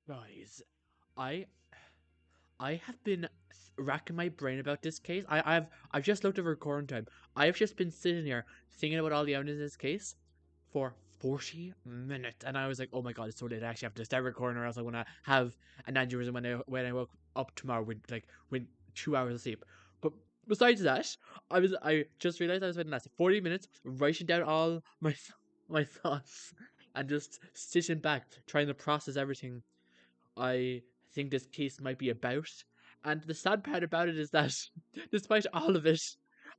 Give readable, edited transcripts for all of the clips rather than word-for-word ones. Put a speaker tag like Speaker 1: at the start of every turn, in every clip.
Speaker 1: Guys, I I have been racking my brain about this case. I've just looked over recording time. I've just been sitting here thinking about all the evidence in this case for 40 minutes, and I was like, "Oh my god, it's so late! I actually have to start recording, or else I'm gonna have an aneurysm when I woke up tomorrow with 2 hours of sleep." But besides that, I just realized I was spending the last 40 minutes writing down all my thoughts and just sitting back trying to process everything I think this case might be about. And the sad part about it is that, despite all of it,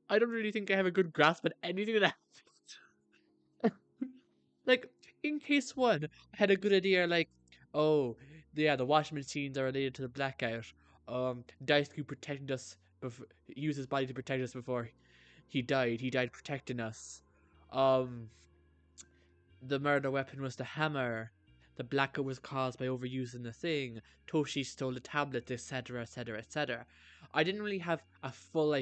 Speaker 1: I don't really think I have a good grasp on anything that happened. Like, in case one, I had a good idea, like, oh, yeah, the washing machines are related to the blackout. Daisuke protected us, used his body to protect us before he died. He died protecting us. Um, the murder weapon was the hammer. The blackout was caused by overusing the thing. Toshi stole the tablet, etc., etc., etc. I didn't really have a full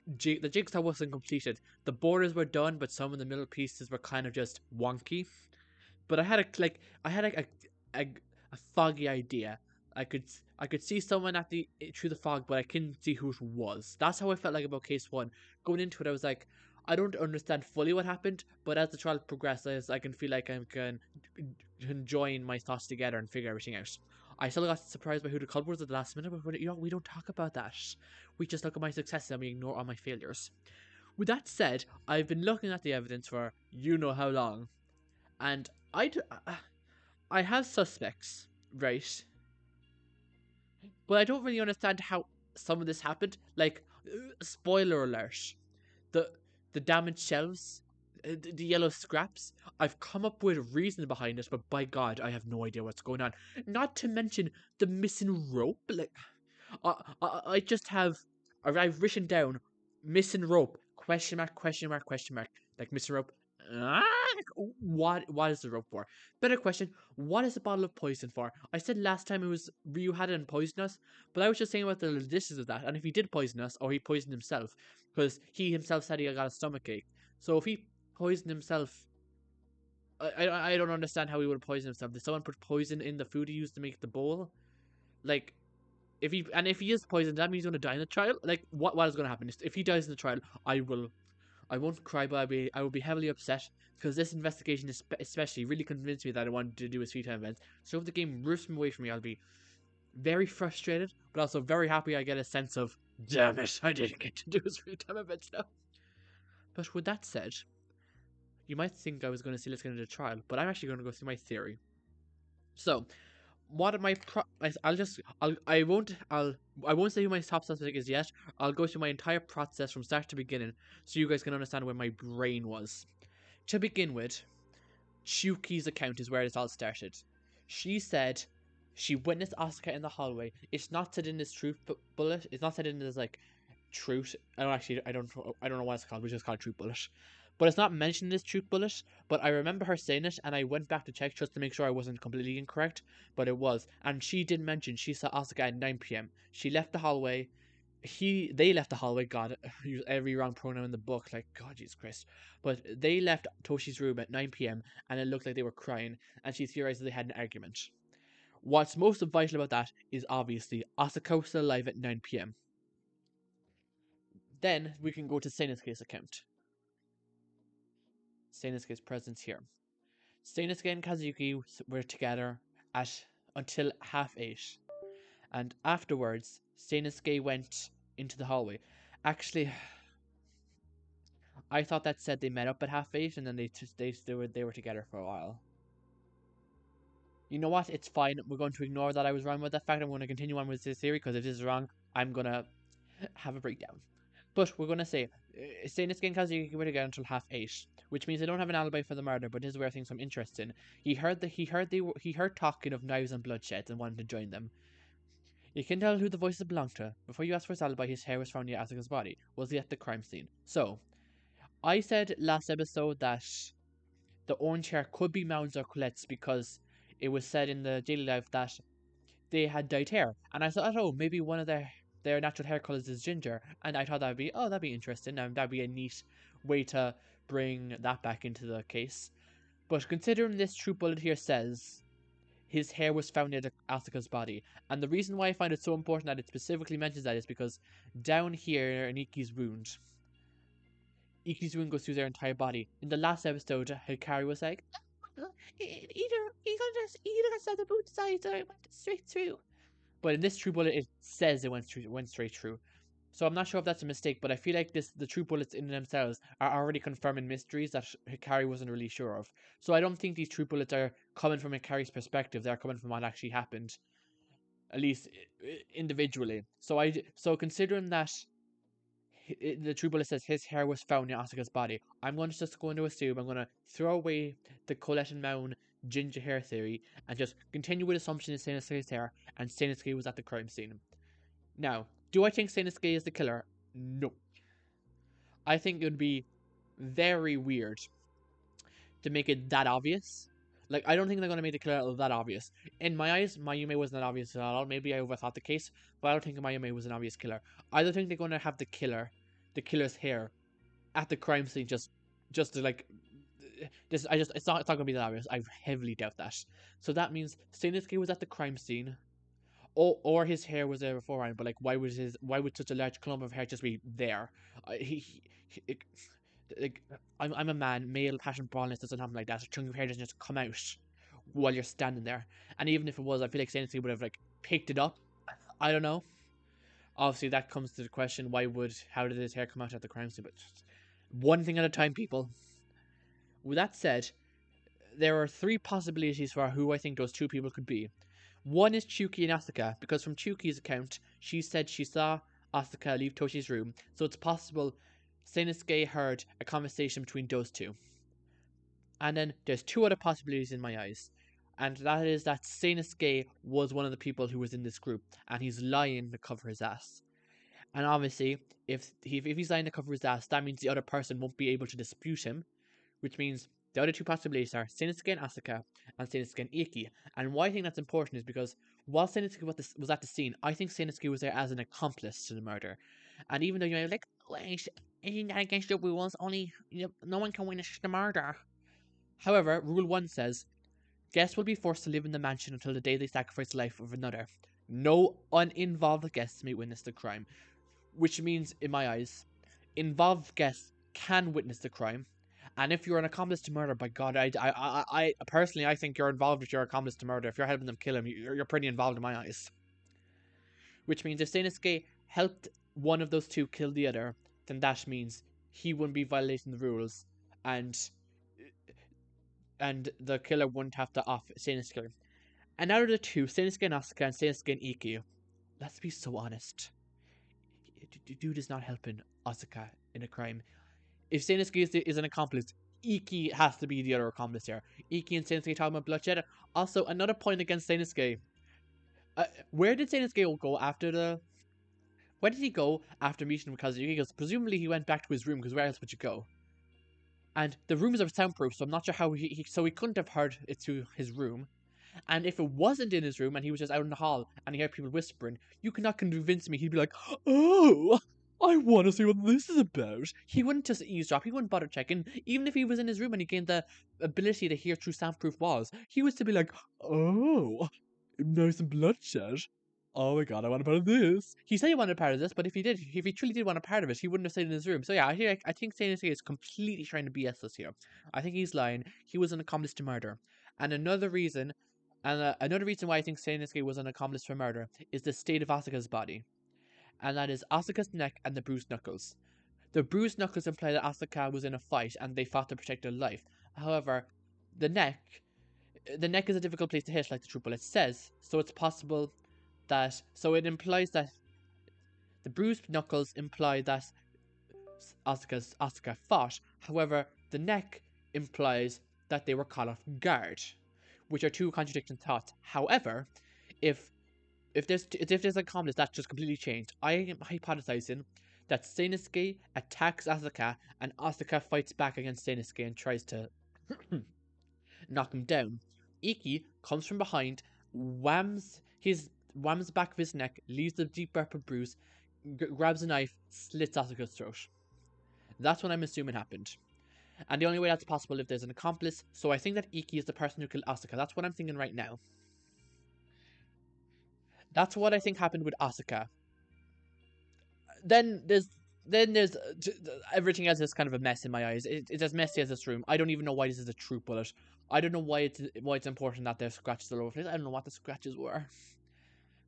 Speaker 1: the jigsaw wasn't completed. The borders were done, but some of the middle pieces were kind of just wonky. But I had a, a foggy idea. I could see someone through the fog, but I couldn't see who it was. That's how I felt like about case one. Going into it, I was like, I don't understand fully what happened, but as the trial progresses, I can feel like I can join my thoughts together and figure everything out. I still got surprised by who the culprit was at the last minute, but we don't talk about that. We just look at my successes and we ignore all my failures. With that said, I've been looking at the evidence for you know how long, and I have suspects, right? But I don't really understand how some of this happened. Like, spoiler alert: the the damaged shelves, the yellow scraps. I've come up with reason behind it, but by God, I have no idea what's going on. Not to mention the missing rope. Like, I just have I've written down missing rope question mark question mark question mark like missing rope. Ah, what is the rope for? Better question. What is a bottle of poison for? I said last time it was Ryu had it and poisoned us, but I was just saying about the logistics of that. And if he did poison us, or he poisoned himself, because he himself said he got a stomach ache. So if he poisoned himself, I don't understand how he would poison himself. Did someone put poison in the food he used to make the bowl? Like, if he is poisoned, that means he's gonna die in the trial. Like, what is gonna happen? If he dies in the trial, I won't cry, but I will be heavily upset because this investigation, especially, really convinced me that I wanted to do his free time events. So if the game rips him away from me, I'll be very frustrated, but also very happy. I get a sense of, damn it, I didn't get to do his free time events now. But with that said, you might think I was going to say let's get into the trial, but I'm actually going to go through my theory. So, what are my I won't say who my top suspect is yet. I'll go through my entire process from start to beginning so you guys can understand where my brain was. To begin with, Shuki's account is where it all started. She said she witnessed Asuka in the hallway. It's not said in this truth bullet. It's not said in this like truth. I don't know what it's called. We just call it truth bullet. But it's not mentioned in this truth bullet. But I remember her saying it, and I went back to check just to make sure I wasn't completely incorrect. But it was, and she did mention she saw Asuka at 9 p.m. She left the hallway. They left the hallway. God, use every wrong pronoun in the book. Like God, Jesus Christ. But they left Toshi's room at 9 p.m. and it looked like they were crying, and she theorized that they had an argument. What's most vital about that is obviously Asuka was still alive at 9 p.m. Then we can go to Seinosuke's account. Seinosuke's presence here. Seinosuke and Kazuki were together at until 8:30, and afterwards Seinosuke went into the hallway. Actually, I thought that said they met up at 8:30 and then they were together for a while. You know what? It's fine. We're going to ignore that I was wrong with that fact. I'm going to continue on with this theory because if this is wrong, I'm going to have a breakdown. But we're going to say, Seinosuke and Kazuki were together until 8:30, which means they don't have an alibi for the murder. But this is where things I'm interested in. He heard talking of knives and bloodshed and wanted to join them. You can tell who the voices belong to. Before you ask for his alibi, his hair was found near Asuka's body. Was he at the crime scene? So, I said last episode that the orange hair could be Mounds or Colette's because it was said in the daily life that they had dyed hair. And I thought, oh, maybe one of their natural hair colors is ginger. And I thought that'd be interesting and that'd be a neat way to bring that back into the case. But considering this true bullet here says his hair was found near Asuka's body. And the reason why I find it so important that it specifically mentions that is because down here in Ikki's wound goes through their entire body. In the last episode, Hikari was like, either got stabbed both sides or it went straight through. But in this true bullet, it says it went straight through. So I'm not sure if that's a mistake, but I feel like the true bullets in themselves are already confirming mysteries that Hikari wasn't really sure of. So I don't think these true bullets are coming from Hikari's perspective. They're coming from what actually happened, at least individually. So considering that the true bullet says his hair was found in Asuka's body, I'm just going to assume I'm going to throw away the Colette and Mound ginger hair theory and just continue with assumption it's Sanosuke's hair and Sanosuke was at the crime scene. Now, do I think Sanosuke is the killer? No. I think it would be very weird to make it that obvious. Like, I don't think they're going to make the killer that obvious. In my eyes, Mayume wasn't obvious at all. Maybe I overthought the case, but I don't think Mayume was an obvious killer. I don't think they're going to have the killer's hair at the crime scene just to like this. It's not going to be that obvious. I heavily doubt that. So that means Sanosuke was at the crime scene. Or his hair was there beforehand, but like, why would such a large clump of hair just be there? Like, I'm a man, male passion baldness doesn't happen like that. A chunk of hair doesn't just come out while you're standing there. And even if it was, I feel like Sensei would have like picked it up. I don't know. Obviously, that comes to the question: how did his hair come out at the crime scene? But one thing at a time, people. With that said, there are three possibilities for who I think those two people could be. One is Chuki and Asuka, because from Chuki's account, she said she saw Asuka leave Toshi's room, so it's possible Sanosuke heard a conversation between those two. And then there's two other possibilities in my eyes, and that is that Sanosuke was one of the people who was in this group, and he's lying to cover his ass. And obviously, if he's lying to cover his ass, that means the other person won't be able to dispute him, which means the other two possibilities are Sanosuke and Asuka, and Sanosuke and Ikki. And why I think that's important is because while Sanosuke was at the scene, I think Sanosuke was there as an accomplice to the murder. And even though you might be like, wait, isn't that against the rules? Only, no one can witness the murder. However, Rule 1 says, guests will be forced to live in the mansion until the day they sacrifice the life of another. No uninvolved guests may witness the crime. Which means, in my eyes, involved guests can witness the crime. And if you're an accomplice to murder, by God, I personally, I think you're involved if you're an accomplice to murder. If you're helping them kill him, you're pretty involved in my eyes. Which means if Sanosuke helped one of those two kill the other, then that means he wouldn't be violating the rules, and the killer wouldn't have to off Sanosuke. And out of the two, Sanosuke and Asuka and Sanosuke and Ikki, let's be so honest. Dude is not helping Asuka in a crime. If Sanosuke is an accomplice, Ikki has to be the other accomplice here. Ikki and Sanosuke talking about bloodshed. Also, another point against Sanosuke. Where did Sanosuke go after the... Where did he go after meeting Kazuki? Because presumably he went back to his room, because where else would you go? And the rooms are soundproof, so I'm not sure how so he couldn't have heard it through his room. And if it wasn't in his room and he was just out in the hall and he heard people whispering, you cannot convince me he'd be like, oh, I want to see what this is about. He wouldn't just eavesdrop. He wouldn't bother checking. Even if he was in his room and he gained the ability to hear through soundproof walls, he would still be like, oh, nice and bloodshed. Oh my God, I want a part of this. He said he wanted a part of this, but if he truly did want a part of it, he wouldn't have stayed in his room. So yeah, I think Sanosuke is completely trying to BS us here. I think he's lying. He was an accomplice to murder. And another reason why I think Sanosuke was an accomplice for murder is the state of Asuka's body. And that is Asuka's neck and the bruised knuckles. The bruised knuckles imply that Asuka was in a fight and they fought to protect her life. However, the neck is a difficult place to hit, like the true bullet says, so it's possible that... So it implies that the bruised knuckles imply that Asuka fought. However, the neck implies that they were caught off guard, which are two contradicting thoughts. However, if there's an accomplice, that's just completely changed. I am hypothesizing that Sanosuke attacks Asuka and Asuka fights back against Sanosuke and tries to knock him down. Ikki comes from behind, whams the back of his neck, leaves the deep purple bruise, grabs a knife, slits Asuka's throat. That's what I'm assuming happened. And the only way that's possible if there's an accomplice, so I think that Ikki is the person who killed Asuka. That's what I'm thinking right now. That's what I think happened with Asuka. Then there's everything else is kind of a mess in my eyes. It's as messy as this room. I don't even know why this is a troop bullet. I don't know why it's important that there's scratches all over the place. I don't know what the scratches were.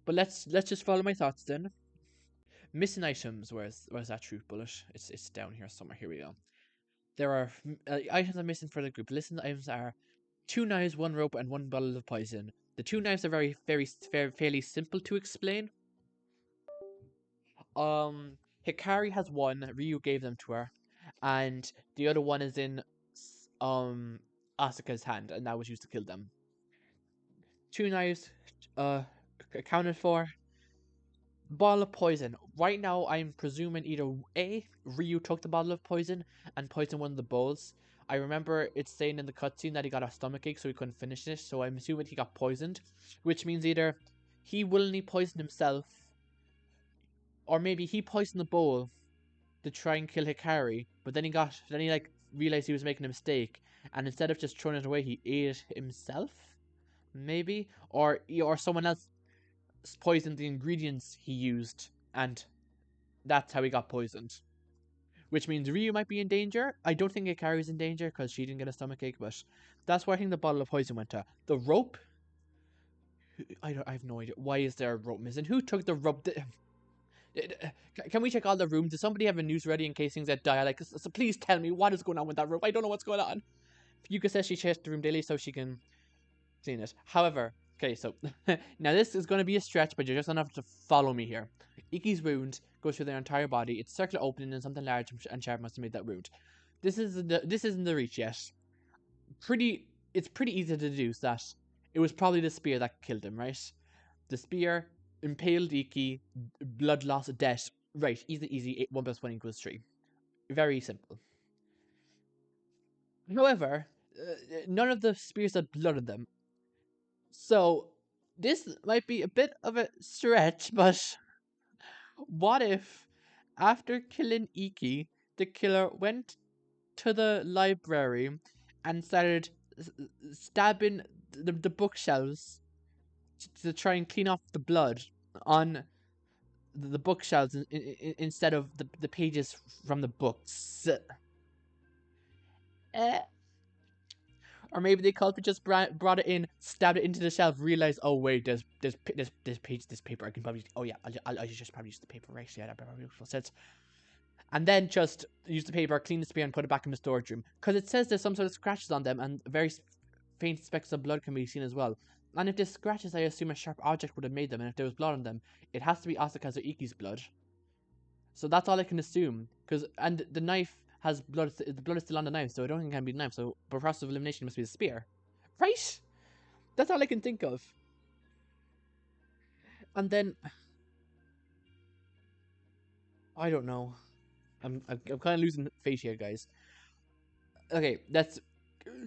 Speaker 1: But let's just follow my thoughts then. Missing items. Where's that troop bullet? It's down here somewhere. Here we go. There are items I'm missing for the group. Listen, the items are 2 knives, 1 rope, and 1 bottle of poison. The 2 knives are fairly simple to explain. Hikari has 1. Ryu gave them to her, and the other one is in Asuka's hand, and that was used to kill them. 2 knives, accounted for. Bottle of poison. Right now, I'm presuming either A, Ryu took the bottle of poison and poisoned one of the bowls. I remember it saying in the cutscene that he got a stomachache, so he couldn't finish it. So I'm assuming he got poisoned, which means either he willingly poisoned himself, or maybe he poisoned the bowl to try and kill Hikari. But then he like realized he was making a mistake, and instead of just throwing it away, he ate it himself. Maybe, or someone else poisoned the ingredients he used, and that's how he got poisoned. Which means Ryu might be in danger. I don't think Hikari's in danger because she didn't get a stomachache, but that's where I think the bottle of poison went to. The rope? I have no idea. Why is there a rope missing? Who took the rope? Can we check all the rooms? Does somebody have a news ready in case things that die? Like, so please tell me what is going on with that rope. I don't know what's going on. Yuka says she checks the room daily so she can clean it. However, okay, so now this is going to be a stretch, but you're just going to have to follow me here. Ikki's wound goes through their entire body. It's a circular opening, and something large and sharp must have made that wound. This isn't the reach yet. It's pretty easy to deduce that it was probably the spear that killed him, right? The spear impaled Ikki, blood loss, death. Right, easy. 1 + 1 = 3. Very simple. However, none of the spears had blood in them. So, this might be a bit of a stretch, but what if, after killing Ikki, the killer went to the library and started stabbing the bookshelves to try and clean off the blood on the bookshelves instead of the pages from the books? Eh. Or maybe the culprit just brought it in, stabbed it into the shelf, realized, oh wait, there's this paper. I can probably, oh yeah, I'll just probably use the paper, right? Yeah, that probably makes sense. And then just use the paper, clean the spear, and put it back in the storage room, because it says there's some sort of scratches on them, and very faint specks of blood can be seen as well. And if there's scratches, I assume a sharp object would have made them, and if there was blood on them, it has to be Asuka's or Ikki's blood. So that's all I can assume, and the knife has blood. The blood is still on the knife, so I don't think it can be the knife. So, by process of elimination, it must be the spear, right? That's all I can think of. And then I don't know. I'm kind of losing faith here, guys. Okay, that's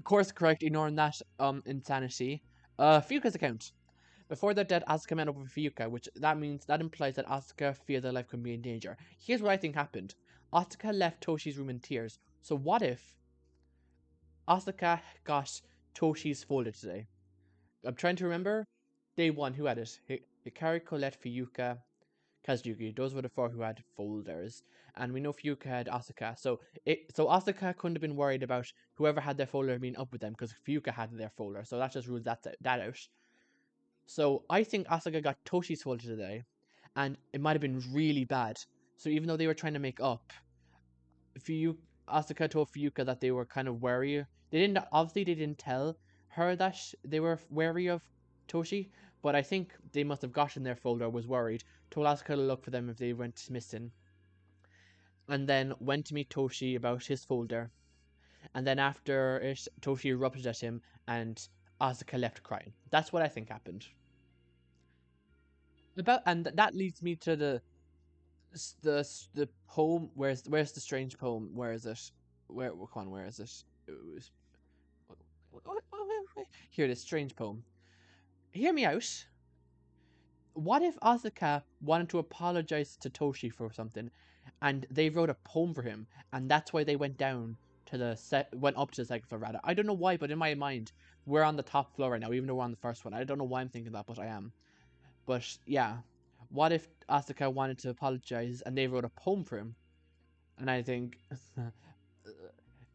Speaker 1: course correct. Ignoring that insanity. Fuyuka's account. Before their death, Asuka met up with Fuyuka, which that implies that Asuka feared their life could be in danger. Here's what I think happened. Asuka left Toshi's room in tears. So what if Asuka got Toshi's folder today? I'm trying to remember. Day 1, who had it? Hikari, Colette, Fuyuka, Kazuki. Those were the 4 who had folders. And we know Fuyuka had Asuka. So Asuka couldn't have been worried about whoever had their folder being up with them, because Fuyuka had their folder. So that just rules that out. So I think Asuka got Toshi's folder today, and it might have been really bad. So even though they were trying to make up, Asuka told Fuyuka that they were kind of wary. They didn't tell her that they were wary of Toshi, but I think they must have gotten their folder, was worried, told Asuka to look for them if they went missing, and then went to meet Toshi about his folder. And then after it, Toshi erupted at him, and Asuka left crying. That's what I think happened. And that leads me to the poem. Where's the strange poem? Where is it? Come on, where is it? Here, this strange poem. Hear me out. What if Asuka wanted to apologize to Toshi for something, and they wrote a poem for him, and that's why they went down to went up to the second floor rather. I don't know why, but in my mind, we're on the top floor right now, even though we're on the first one. I don't know why I'm thinking that, but I am. But yeah, what if Asuka wanted to apologize and they wrote a poem for him? And I think,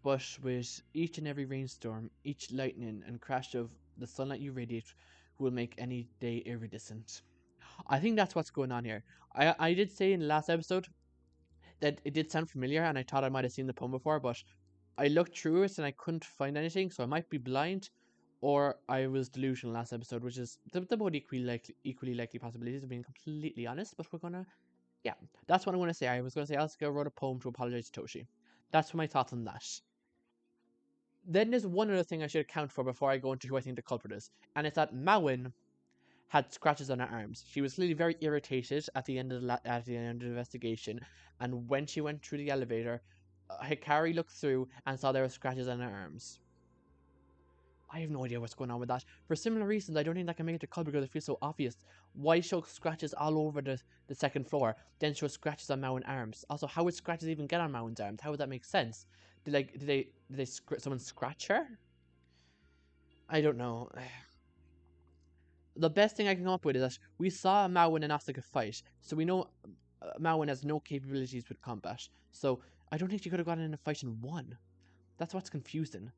Speaker 1: but with each and every rainstorm, each lightning and crash of the sunlight you radiate will make any day iridescent. I think that's what's going on here. I did say in the last episode that it did sound familiar, and I thought I might have seen the poem before, but I looked through it and I couldn't find anything, so I might be blind, or I was delusional last episode, which is the both equally likely possibilities of being completely honest. But we're gonna, yeah, that's what I'm gonna say. I was gonna say Asuka wrote a poem to apologize to Toshi. That's my thoughts on that. Then there's one other thing I should account for before I go into who I think the culprit is, and it's that Mawin had scratches on her arms. She was clearly very irritated at the end of the investigation, and when she went through the elevator, Hikari looked through and saw there were scratches on her arms. I have no idea what's going on with that. For similar reasons, I don't think that can make it a culprit because it feels so obvious. Why show scratches all over the second floor, then show scratches on Mawin's arms? Also, how would scratches even get on Mawin's arms? How would that make sense? Did someone scratch her? I don't know. The best thing I can come up with is that we saw Mawin and Asuka fight, so we know Mawin has no capabilities with combat. So I don't think she could have gotten in a fight and won. That's what's confusing.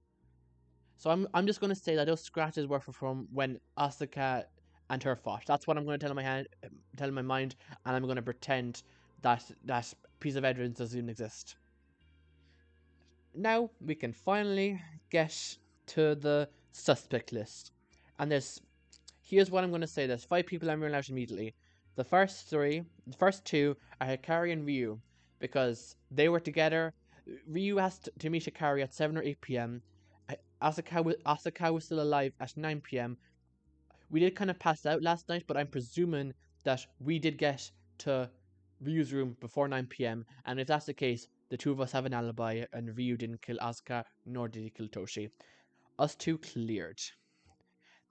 Speaker 1: So I'm just gonna say that those scratches were from when Asuka and her fought. That's what I'm gonna tell in my mind, and I'm gonna pretend that that piece of evidence doesn't exist. Now we can finally get to the suspect list, and here's what I'm going to say. There's 5 people I'm ruling out immediately. The first two are Hikari and Ryu, because they were together. Ryu asked to meet Hikari at 7 or 8 p.m. Asuka was still alive at 9 p.m. We did kind of pass out last night, but I'm presuming that we did get to Ryu's room before 9 p.m. And if that's the case, the two of us have an alibi, and Ryu didn't kill Asuka, nor did he kill Toshi. Us two cleared.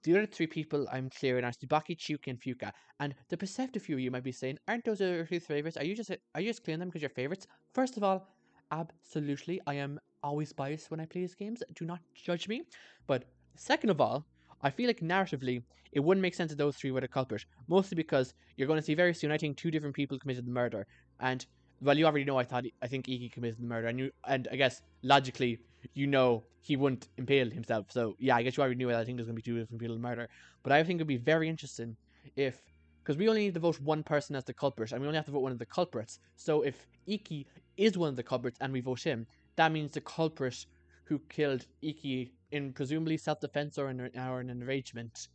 Speaker 1: The other 3 people I'm clearing are Tsubaki, Chuki, and Fuka. And the perceptive few of you might be saying, aren't those your 3 favorites? Are you just clearing them because you're favorites? First of all, absolutely. I am always biased when I play these games. Do not judge me. But second of all, I feel like narratively, it wouldn't make sense that those 3 were the culprit. Mostly because you're going to see very soon, I think 2 different people committed the murder. And, well, you already know I think Iki committed the murder. And I guess, logically, you know he wouldn't impale himself. So, yeah, I guess you already knew that. I think there's going to be 2 different people in murder. But I think it would be very interesting if... Because we only need to vote one person as the culprit, and we only have to vote one of the culprits. So if Iki is one of the culprits and we vote him, that means the culprit who killed Iki in presumably self-defense or an enragement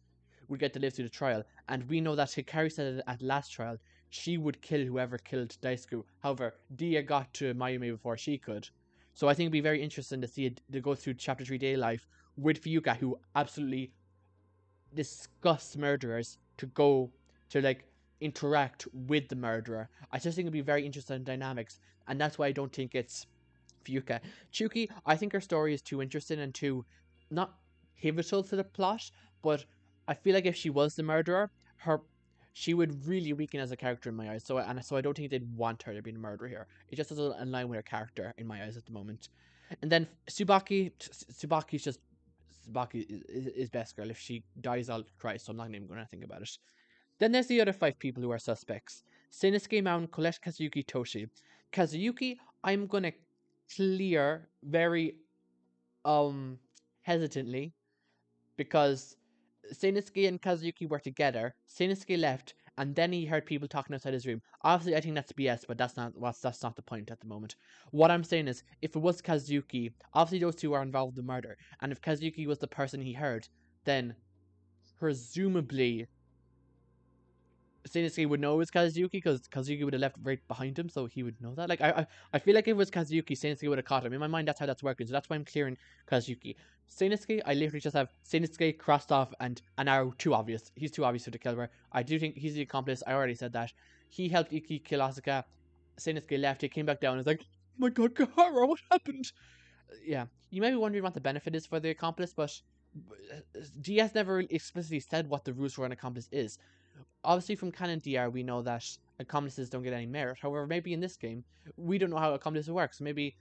Speaker 1: would get to live through the trial. And we know that Hikari said at last trial, she would kill whoever killed Daisuke. However, Dia got to Mayumi before she could. So I think it'd be very interesting to see it to go through Chapter 3 Day Life with Fuyuka, who absolutely disgusts murderers, to go to like interact with the murderer. I just think it'd be very interesting dynamics, and that's why I don't think it's Fuyuka. Chuki, I think her story is too interesting and too not pivotal to the plot, but I feel like if she was the murderer, she would really weaken as a character in my eyes. So I don't think they'd want her to be the murderer here. It just doesn't align with her character in my eyes at the moment. And then Tsubaki's just Tsubaki is best girl. If she dies, I'll cry. So I'm not even going to think about it. Then there's the other 5 people who are suspects: Seinosuke, Maun, Colette, Kazuyuki, Toshi. Kazuyuki, I'm gonna clear very hesitantly, because Seinosuke and Kazuyuki were together. Seinosuke left, and then he heard people talking outside his room. Obviously, I think that's BS, but that's not the point at the moment. What I'm saying is, if it was Kazuyuki, obviously those 2 are involved in the murder, and if Kazuyuki was the person he heard, then presumably Seinosuke would know it was Kazuyuki, because Kazuyuki would have left right behind him, so he would know that. Like, I feel like if it was Kazuyuki, Seinosuke would have caught him. In my mind, that's how that's working, so that's why I'm clearing Kazuyuki. Seinosuke, I literally just have Seinosuke crossed off and an arrow too obvious. He's too obvious for the killer. I do think he's the accomplice. I already said that. He helped Iki kill Asuka. Seinosuke left. He came back down and was like, oh my god, Kahara, what happened? Yeah, you may be wondering what the benefit is for the accomplice, but DS never explicitly said what the rules for an accomplice is. Obviously, from canon DR, we know that accomplices don't get any merit. However, maybe in this game, we don't know how accomplice works. Maybe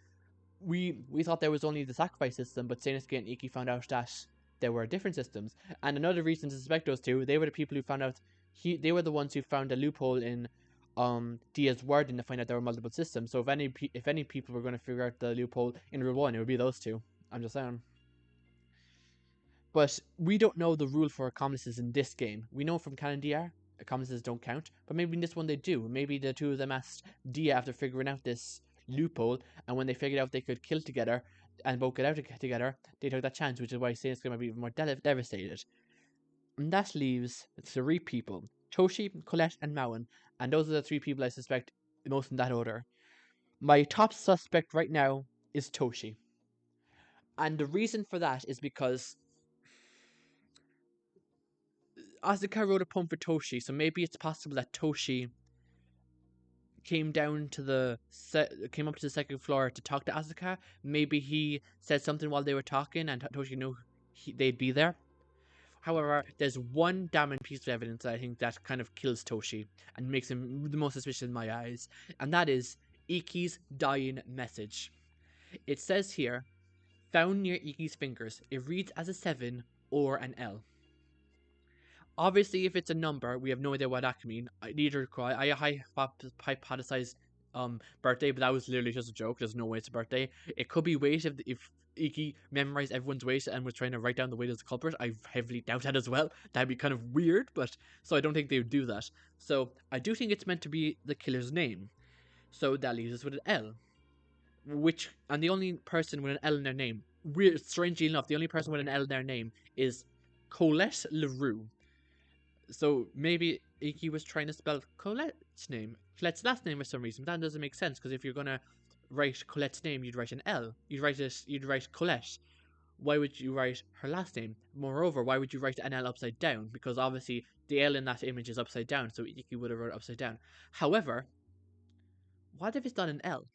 Speaker 1: we thought there was only the sacrifice system, but Seinosuke and Iki found out that there were different systems. And another reason to suspect those 2, they were the people who found out they were the ones who found a loophole in Dia's wording to find out there were multiple systems. So if any people were going to figure out the loophole in Rule 1, it would be those two. I'm just saying. But we don't know the rule for accomplices in this game. We know from Canon DR, accomplices don't count, but maybe in this one they do. Maybe the two of them asked Dia after figuring out this loophole, and when they figured out they could kill together and both get out together, they took that chance, which is why Saints going to be even more devastated. And that leaves 3 people: Toshi, Colette, and Mauen, and those are the 3 people I suspect most in that order. My top suspect right now is Toshi. And the reason for that is because Asuka wrote a poem for Toshi, so maybe it's possible that Toshi came down to came up to the 2nd floor to talk to Asuka. Maybe he said something while they were talking, and Toshi knew they'd be there. However, there's one damning piece of evidence that I think that kind of kills Toshi and makes him the most suspicious in my eyes, and that is Ikki's dying message. It says here, found near Ikki's fingers. It reads as a 7 or an L. Obviously, if it's a number, we have no idea what that can mean. Neither do I. I hypothesized birthday, but that was literally just a joke. There's no way it's a birthday. It could be weight if Ikki memorized everyone's weight and was trying to write down the weight as a culprit. I heavily doubt that as well. That'd be kind of weird, but so I don't think they would do that. So I do think it's meant to be the killer's name. So that leaves us with an L. And the only person with an L in their name, strangely enough, the only person with an L in their name is Colette LaRue. So maybe Ikki was trying to spell Colette's last name for some reason. But that doesn't make sense, because if you're gonna write Colette's name, you'd write an L. You'd write Colette. Why would you write her last name? Moreover, why would you write an L upside down? Because obviously the L in that image is upside down, so Ikki would have wrote it upside down. However, what if it's not an L?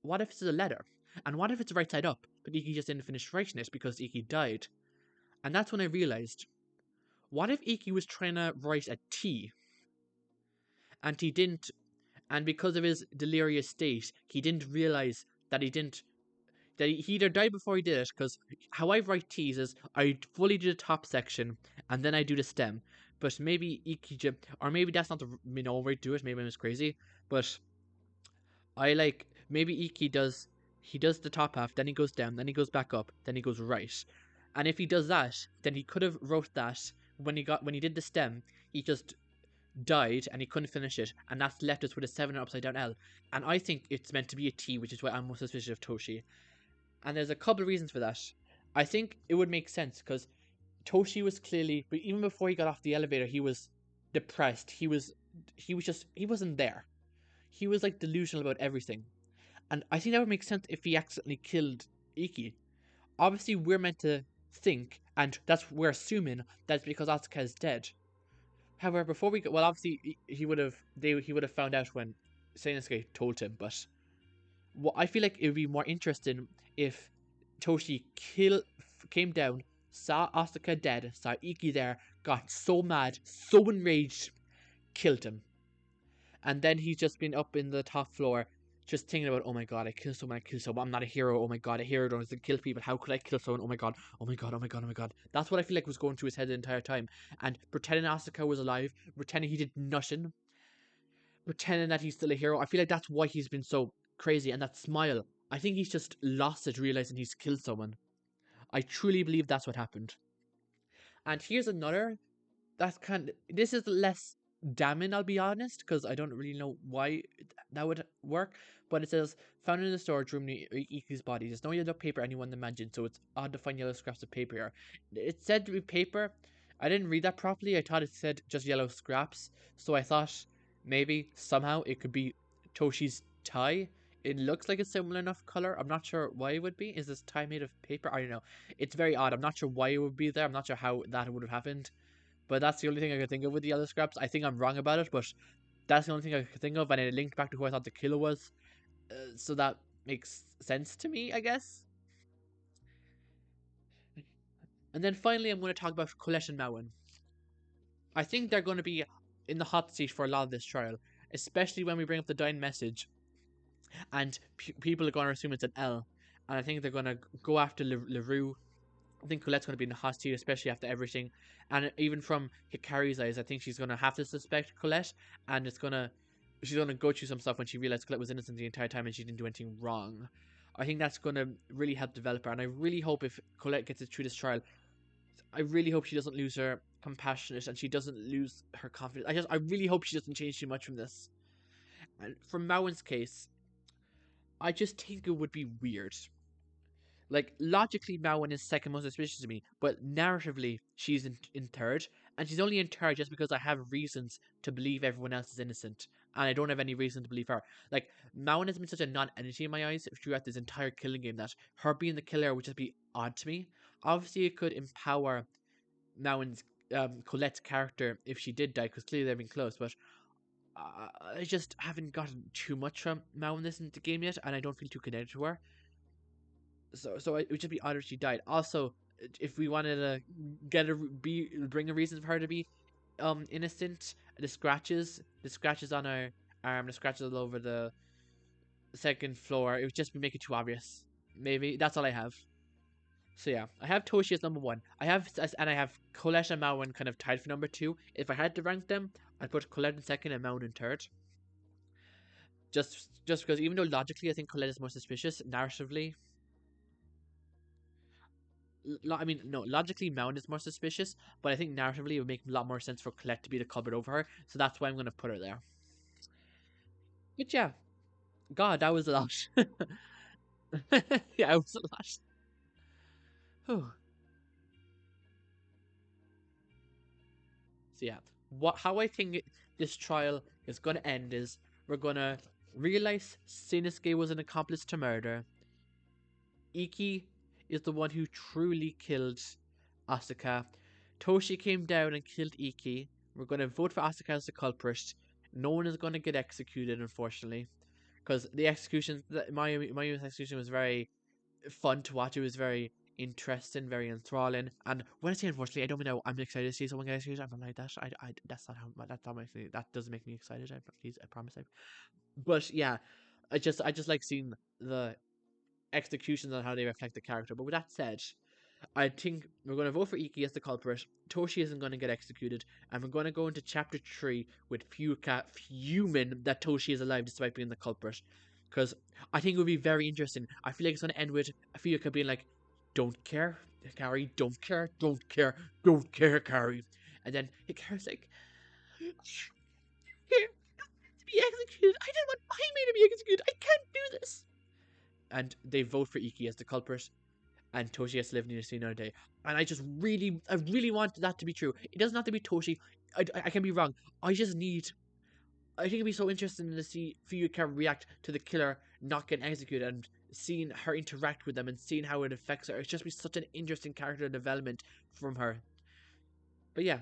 Speaker 1: What if it's a letter? And what if it's right side up, but Ikki just didn't finish writing it because Ikki died? And that's when I realized, what if Ikki was trying to write a T, and he didn't, and because of his delirious state, he didn't realize that he either died before he did it, because how I write T's is I fully do the top section, and then I do the stem. But maybe Ikki, or maybe that's not the way to do it, maybe I'm just crazy, but maybe Ikki does the top half, then he goes down, then he goes back up, then he goes right. And if he does that, then he could have wrote that when he did the stem, he just died and he couldn't finish it, and that's left us with a 7 upside down L. And I think it's meant to be a T, which is why I'm most suspicious of Toshi. And there's a couple of reasons for that. I think it would make sense because Toshi was clearly, but even before he got off the elevator, he was depressed. He wasn't there. He was like delusional about everything. And I think that would make sense if he accidentally killed Ikki. Obviously, we're meant to think, and we're assuming that's because Asuka is dead. However, before we go, well, obviously he would have found out when Sasuke told him. But I feel like it would be more interesting if Toshi came down, saw Asuka dead, saw Ikki there, got so mad, so enraged, killed him, and then he's just been up in the top floor, just thinking about, oh my god, I killed someone, I'm not a hero, oh my god, a hero doesn't kill people, how could I kill someone, oh my god, oh my god, oh my god, oh my god. That's what I feel like was going through his head the entire time, and pretending Asuka was alive, pretending he did nothing, pretending that he's still a hero. I feel like that's why he's been so crazy, and that smile, I think he's just lost it, realizing he's killed someone. I truly believe that's what happened. And here's another, this is less damning, I'll be honest, because I don't really know why that would work. But it says, found in the storage room near Ikki's body. There's no yellow paper anyone imagined, so it's odd to find yellow scraps of paper here. It said to be paper. I didn't read that properly. I thought it said just yellow scraps, so I thought maybe somehow it could be Toshi's tie. It looks like a similar enough color. I'm not sure why it would be. Is this tie made of paper? I don't know. It's very odd. I'm not sure why it would be there. I'm not sure how that would have happened. But that's the only thing I could think of with the yellow scraps. I think I'm wrong about it, but that's the only thing I could think of, and it linked back to who I thought the killer was. So that makes sense to me, I guess. And then finally, I'm going to talk about Colette and Mauen. I think they're going to be in the hot seat for a lot of this trial, especially when we bring up the dying message, and people are going to assume it's an L, and I think they're going to go after LaRue, I think Colette's going to be in the hot seat, especially after everything. And even from Hikari's eyes, I think she's going to have to suspect Colette. And she's going to go through some stuff when she realized Colette was innocent the entire time and she didn't do anything wrong. I think that's going to really help develop her. And I really hope if Colette gets it through this trial, I really hope she doesn't lose her compassionate and she doesn't lose her confidence. I really hope she doesn't change too much from this. And for Maoin's case, I just think it would be weird. Like, logically, Maoin is second most suspicious to me, but narratively, she's in third. And she's only in third just because I have reasons to believe everyone else is innocent. And I don't have any reason to believe her. Like, Maoin has been such a non-entity in my eyes throughout this entire killing game that her being the killer would just be odd to me. Obviously, it could empower Maoin's Colette's character if she did die, because clearly they've been close, but I just haven't gotten too much from Maoin this in the game yet, and I don't feel too connected to her. So it would just be odd if she died. Also, if we wanted to bring a reason for her to be innocent, the scratches on her arm, the scratches all over the second floor, it would just be make it too obvious. Maybe that's all I have. So yeah, I have Toshi as number one. I have Colette and Maoin kind of tied for number two. If I had to rank them, I'd put Colette in second and Maoin in third. Just because even though logically I think Colette is more suspicious, narratively, I mean, no, logically Maoin is more suspicious, but I think narratively it would make a lot more sense for Colette to be the culprit over her, so that's why I'm going to put her there. But yeah, God, that was a lot. Yeah, it was a lot. Whew. So yeah, how I think this trial is going to end is we're going to realize Sinosuke was an accomplice to murder. Ikki is the one who truly killed Asuka. Toshi came down and killed Ikki. We're going to vote for Asuka as the culprit. No one is going to get executed, unfortunately, because the execution, my execution was very fun to watch. It was very interesting, very enthralling. And when I say unfortunately, I don't mean I'm excited to see someone get executed. I'm not like that. That's not how that makes me. That doesn't make me excited. I promise. But yeah, I just like seeing the executions and how they reflect the character. But with that said, I think we're going to vote for Ikki as the culprit. Toshi isn't going to get executed, and we're going to go into chapter 3 with Fuuka fuming that Toshi is alive despite being the culprit. Because I think it would be very interesting. I feel like it's going to end with Fuuka being like, "Don't care, Carrie, don't care, don't care, don't care, Carrie." And then Hikaru's like, "Here, to be executed. I didn't want my man to be executed. I can't do this." And they vote for Ikki as the culprit, and Toshi has to live near the scene another day. And I really want that to be true. It doesn't have to be Toshi. I can be wrong. I think it'd be so interesting to see Fuuka react to the killer not getting executed and seeing her interact with them and seeing how it affects her. It's just be such an interesting character development from her. But yeah,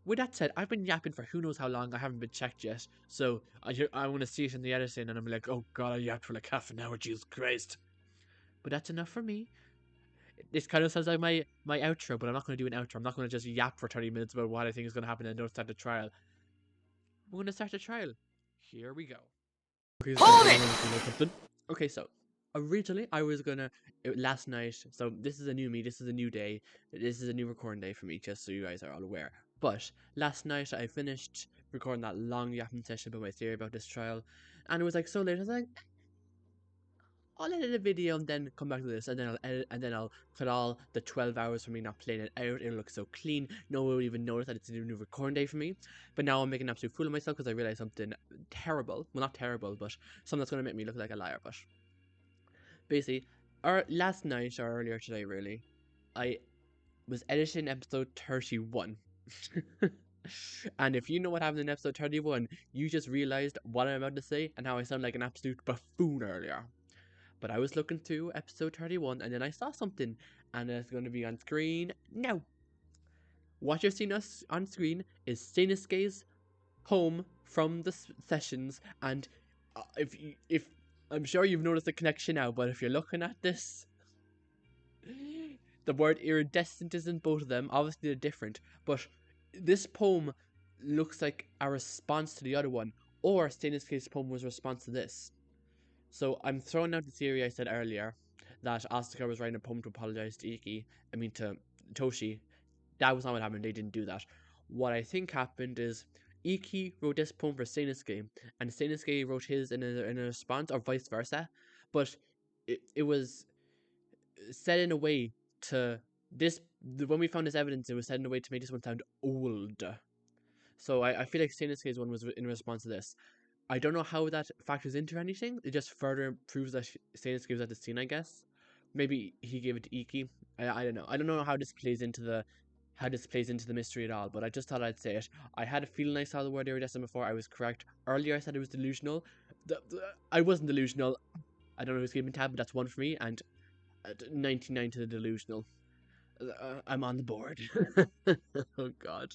Speaker 1: with that said, I've been yapping for who knows how long. I haven't been checked yet. So I want to see it in the editing and I'm like, oh god, I yapped for like half an hour, Jesus Christ. But that's enough for me. This kind of sounds like my outro, but I'm not going to do an outro. I'm not going to just yap for 30 minutes about what I think is going to happen and don't start the trial. We're going to start the trial. Here we go. Okay, hold it! Okay, so originally I was gonna last night. So this is a new me. This is a new day. This is a new recording day for me, just so you guys are all aware. But last night I finished recording that long yapping session about my theory about this trial, and it was like so late. I was like, I'll edit a video and then come back to this, and then I'll edit, and then I'll put all the 12 hours for me not playing it out. It'll look so clean. No one will even notice that it's a new recording day for me. But now I'm making an absolute fool of myself because I realized something terrible. Well, not terrible, but something that's going to make me look like a liar. But basically, last night or earlier today, really, I was editing episode 31. And if you know what happened in episode 31, you just realized what I'm about to say and how I sound like an absolute buffoon earlier. But I was looking through episode 31 and then I saw something, and it's going to be on screen now. What you're seeing us on screen is Sinosuke's home from the sessions, and if I'm sure you've noticed the connection now, but if you're looking at this, the word iridescent is in both of them. Obviously they're different, but this poem looks like a response to the other one, or Sinosuke's poem was a response to this. So I'm throwing out the theory I said earlier that Asuka was writing a poem to apologize to to Toshi. That was not what happened. They didn't do that. What I think happened is Ikki wrote this poem for Seinosuke, and Seinosuke wrote his in a response, or vice versa. But it was said in a way to this. When we found this evidence, it was said in a way to make this one sound old. So I feel like Seinosuke's one was in response to this. I don't know how that factors into anything. It just further proves that Stannis gives at the scene, I guess. Maybe he gave it to Ikki. I don't know. I don't know how this plays into the mystery at all. But I just thought I'd say it. I had a feeling I saw the word iridescent before. I was correct. Earlier I said it was delusional. I wasn't delusional. I don't know who's giving tab, but that's one for me. And 99 to the delusional. I'm on the board. Oh god.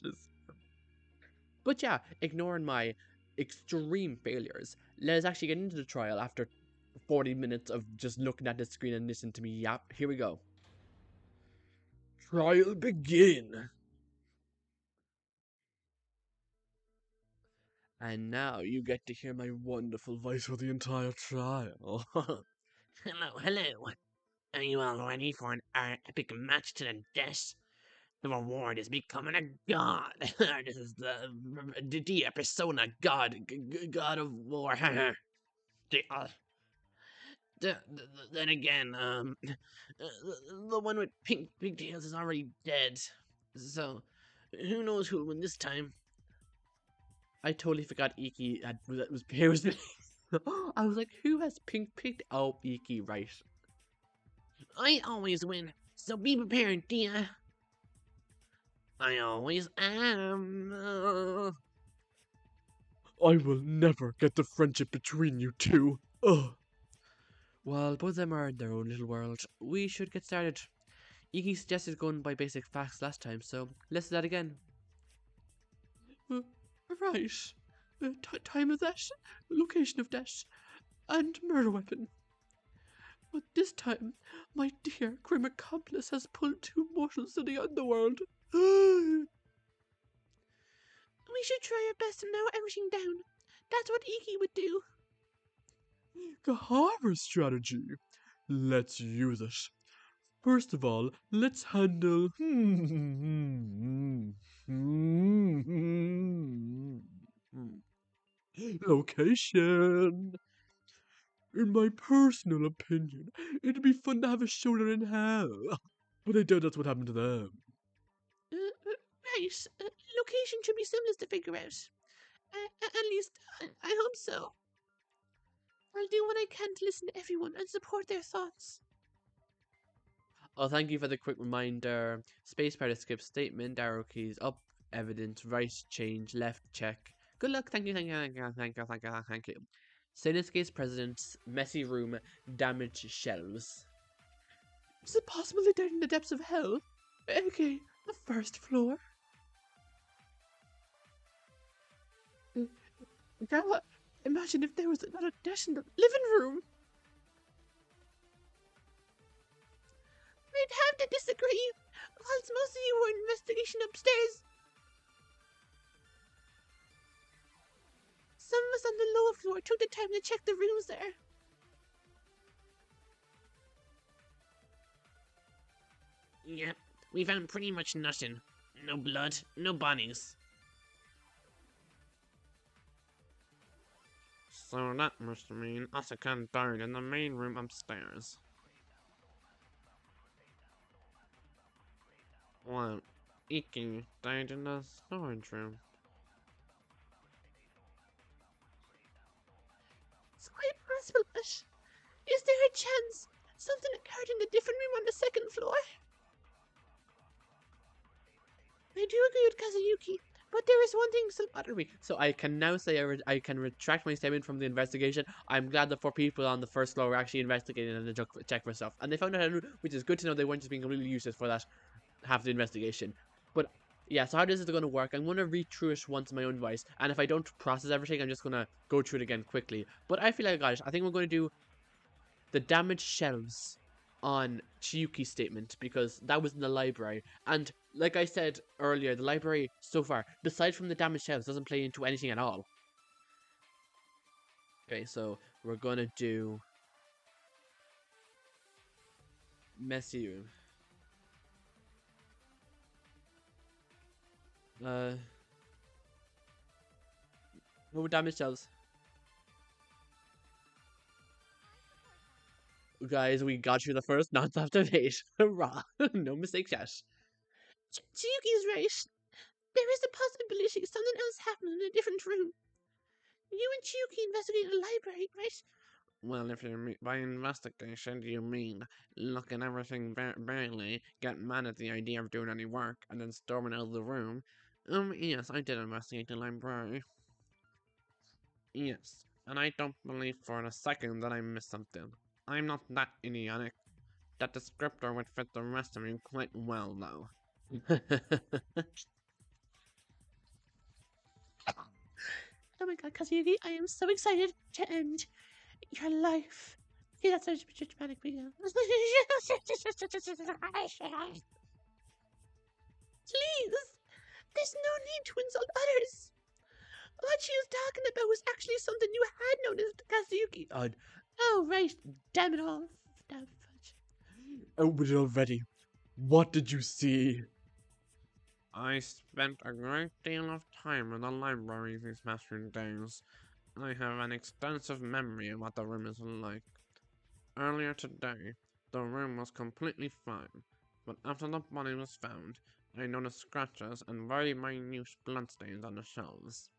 Speaker 1: But yeah, ignoring my extreme failures, let us actually get into the trial after 40 minutes of just looking at the screen and listening to me yap. Here we go. Trial begin. And now you get to hear my wonderful voice for the entire trial.
Speaker 2: Hello. Are you all ready for an epic match to the death? The reward is becoming a god. This is the Dia Persona God, God of War. the, uh, then again, the one with pink pigtails is already dead. So, who knows who'll win this time?
Speaker 1: I totally forgot Ikki was I was like, who has pink pig? Oh, Ikki, right.
Speaker 2: I always win, so be prepared, Dia. I always am.
Speaker 1: I will never get the friendship between you two. Ugh. Well, both of them are in their own little world. We should get started. Ikki suggested going by basic facts last time, so let's do that again. Right. Time of death, location of death, and murder weapon. But this time, my dear grim accomplice has pulled two mortals to the underworld.
Speaker 2: We should try our best to narrow everything down. That's what Ikki would do.
Speaker 1: Kahara's strategy. Let's use it. First of all, let's handle location. In my personal opinion, it'd be fun to have a shoulder in hell. But I doubt that's what happened to them.
Speaker 2: Right. Location should be simplest to figure out. At least, I hope so. I'll do what I can to listen to everyone and support their thoughts.
Speaker 1: Oh, thank you for the quick reminder. Spacebar to skip statement, arrow keys up, evidence, right change, left check. Good luck, thank you, thank you, thank you, thank you, thank you, thank you. Seinosuke's president's messy room, damaged shelves. Is it possible they died in the depths of hell? Okay, the first floor. Gala, imagine if there was another death in the living room.
Speaker 2: I'd have to disagree. Whilst most of you were in investigation upstairs, some of us on the lower floor took the time to check the rooms there. Yep, we found pretty much nothing. No blood, no bodies.
Speaker 3: So that must mean Asuka died in the main room upstairs. Well, Ikki died in the storage room.
Speaker 2: It's quite possible, but is there a chance something occurred in the different room on the second floor? I do agree with Kazuyuki, but there is one thing still bothering me.
Speaker 1: So I can now say I can retract my statement from the investigation. I'm glad the 4 people on the first floor were actually investigating and they checked for stuff. And they found out, which is good to know they weren't just being completely useless for that half the investigation. But yeah, so how this is going to work, I'm going to read through it once in my own voice. And if I don't process everything, I'm just going to go through it again quickly. But I feel like I got it. I think we're going to do the damaged shelves on Chiyuki's statement, because that was in the library. And like I said earlier, the library so far, besides from the damaged shelves, doesn't play into anything at all. Okay, so we're gonna do Messy room. No damage cells. Guys, we got through the first non-stop debate. Hurrah! No mistakes yet.
Speaker 2: Chiyuki's right. There is a possibility something else happened in a different room. You and Chiyuki investigated a library, right?
Speaker 3: Well, if you by investigation you mean look at everything barely, get mad at the idea of doing any work, and then storming out of the room, yes, I did investigate the library. Yes, and I don't believe for a second that I missed something. I'm not that idiotic. That descriptor would fit the rest of you quite well, though.
Speaker 2: Oh my god, Kazuyuki, I am so excited to end your life. Okay, that's such a dramatic video. Please! There's no need to insult others. What she was talking about was actually something you had noticed, Kazuyuki. Oh, right. Damn it all. Damn fudge.
Speaker 1: Open it already. What did you see?
Speaker 3: I spent a great deal of time in the library these past few days. I have an extensive memory of what the room is like. Earlier today, the room was completely fine, but after the body was found, I noticed scratches and very minute bloodstains on the shelves.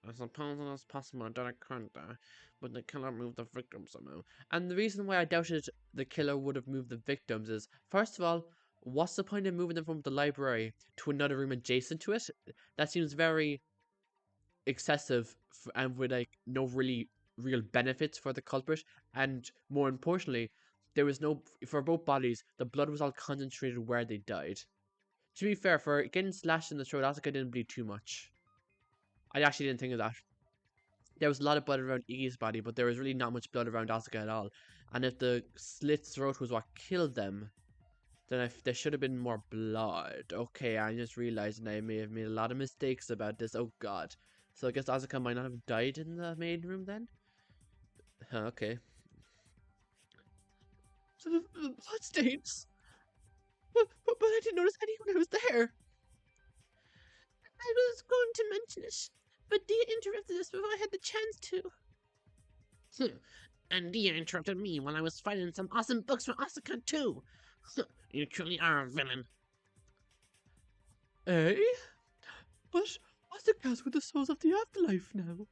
Speaker 3: I suppose it is possible that it occurred there, but the killer moved the victim somehow.
Speaker 1: And the reason why I doubted the killer would have moved the victims is, first of all, what's the point of moving them from the library to another room adjacent to it? That seems very excessive and with like no really real benefits for the culprit. And more importantly, there was no, for both bodies, the blood was all concentrated where they died. To be fair, for getting slashed in the throat, Asuka didn't bleed too much. I actually didn't think of that. There was a lot of blood around Iggy's body, but there was really not much blood around Asuka at all. And if the slit throat was what killed them, then there should have been more blood. Okay, I just realized I may have made a lot of mistakes about this. Oh god. So I guess Asuka might not have died in the main room then? Okay. So the blood stains. But I didn't notice anyone who was there.
Speaker 2: I was going to mention it, but Dia interrupted us before I had the chance to. And Dia interrupted me while I was fighting some awesome books from Asuka too. You truly are a villain.
Speaker 1: Eh? But Asuka's with the souls of the afterlife now.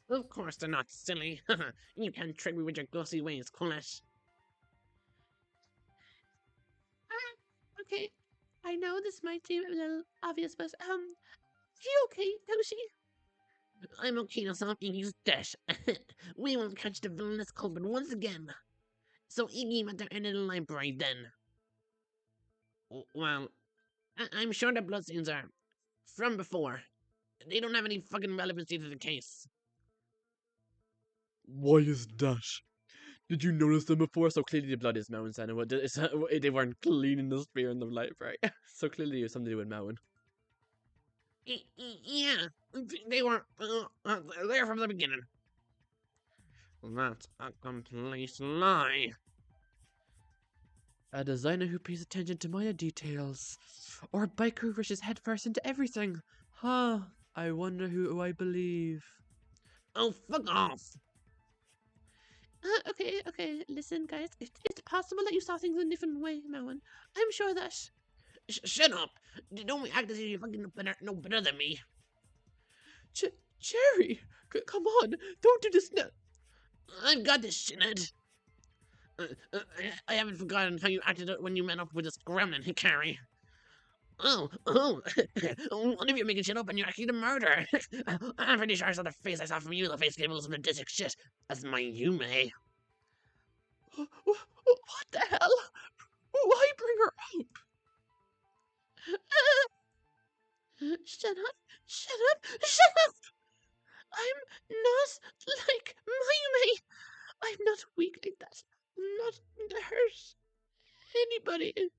Speaker 2: Of course they're not silly. You can't trick me with your ghostly ways, Colette. Okay. I know this might seem a little obvious, but, you okay, Toshi? I'm okay to solve Iggy's death. We won't catch the villainous culprit once again. So Iggy met their end in the library then. Well, I'm sure the bloodstains are from before. They don't have any fucking relevancy to the case.
Speaker 1: Why is that? Did you notice them before? So clearly the blood is Moun's and they weren't cleaning the spear in the library. So clearly it was something to do with Mountain.
Speaker 2: Yeah, they were there from the beginning.
Speaker 3: That's a complete lie.
Speaker 1: A designer who pays attention to minor details. Or a biker who rushes headfirst into everything. Huh. I wonder who I believe.
Speaker 2: Oh, fuck off! Okay, listen, guys. It's possible that you saw things in a different way, Mowen. I'm sure that... shut up! Don't act as if you fucking know better than me.
Speaker 1: Jerry! Come on! Don't do this now!
Speaker 2: I've got this, shithead. I haven't forgotten how you acted when you met up with this gremlin, Hikari. Oh, what if you're making shit up and you're actually the murderer? I'm pretty sure I saw the face I saw from you, the face gave a little sadistic shit. That's my Yume.
Speaker 1: What the hell? Why bring her up?
Speaker 2: Shut up! I'm not like Mayume. I'm not weak like that. I'm not going to hurt anybody.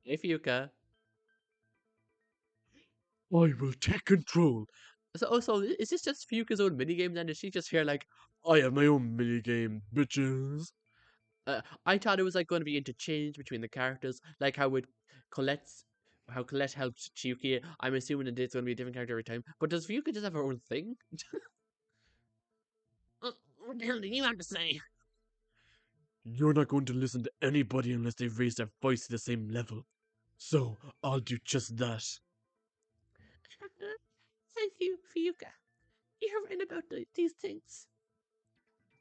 Speaker 1: Hey, Fuka. I will take control So is this just Fuka's own minigame then? Is she just here like, I have my own minigame, bitches? I thought it was like going to be interchange between the characters, like Colette's, how Colette helps Chiyuki. I'm assuming that it's going to be a different character every time. But does Fuka just have her own thing?
Speaker 2: What the hell do you have to say?
Speaker 4: You're not going to listen to anybody unless they raise their voice to the same level. So, I'll do just that.
Speaker 2: Thank you, Fuka. You're right about these things.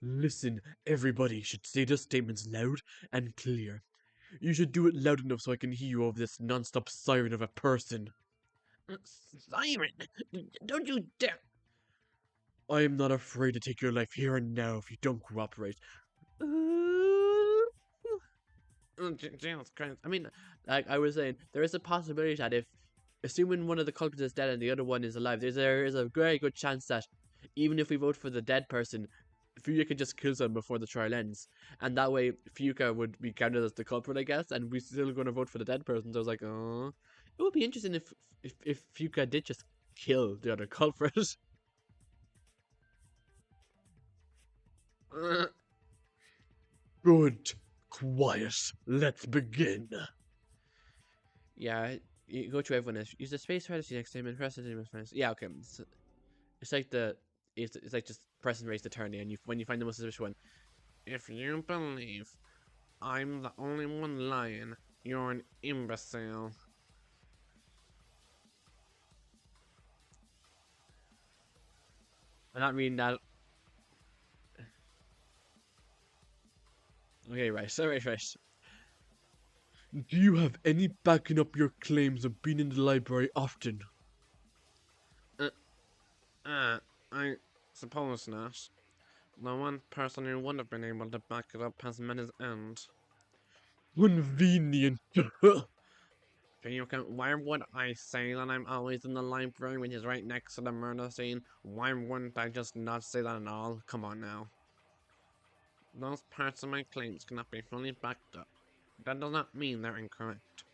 Speaker 4: Listen, everybody should say their statements loud and clear. You should do it loud enough so I can hear you over this non-stop siren of a person.
Speaker 2: Siren! Don't you dare!
Speaker 4: I am not afraid to take your life here and now if you don't cooperate.
Speaker 3: Jesus Christ.
Speaker 1: I mean, like I was saying, there is a possibility that if, assuming one of the culprits is dead and the other one is alive, there is a very good chance that even if we vote for the dead person, Fuka could just kill them before the trial ends, and that way Fuka would be counted as the culprit, I guess, and we're still going to vote for the dead person. So I was like, oh, it would be interesting if Fuka did just kill the other culprit.
Speaker 4: Good. Quiet. Let's begin.
Speaker 1: Yeah, you go to everyone else. Use the space bar to see next time and press it in friends. Yeah, okay. It's like it's like just press and raise the turn, and when you find the most suspicious one.
Speaker 3: If you believe I'm the only one lying, you're an imbecile.
Speaker 1: I'm not reading that. Okay, right. Right.
Speaker 4: Do you have any backing up your claims of being in the library often?
Speaker 3: I suppose not. The one person who would have been able to back it up has met his end.
Speaker 4: Convenient.
Speaker 3: Fuka, why would I say that I'm always in the library when he's right next to the murder scene? Why wouldn't I just not say that at all? Come on now. Those parts of my claims cannot be fully backed up. That does not mean they're incorrect.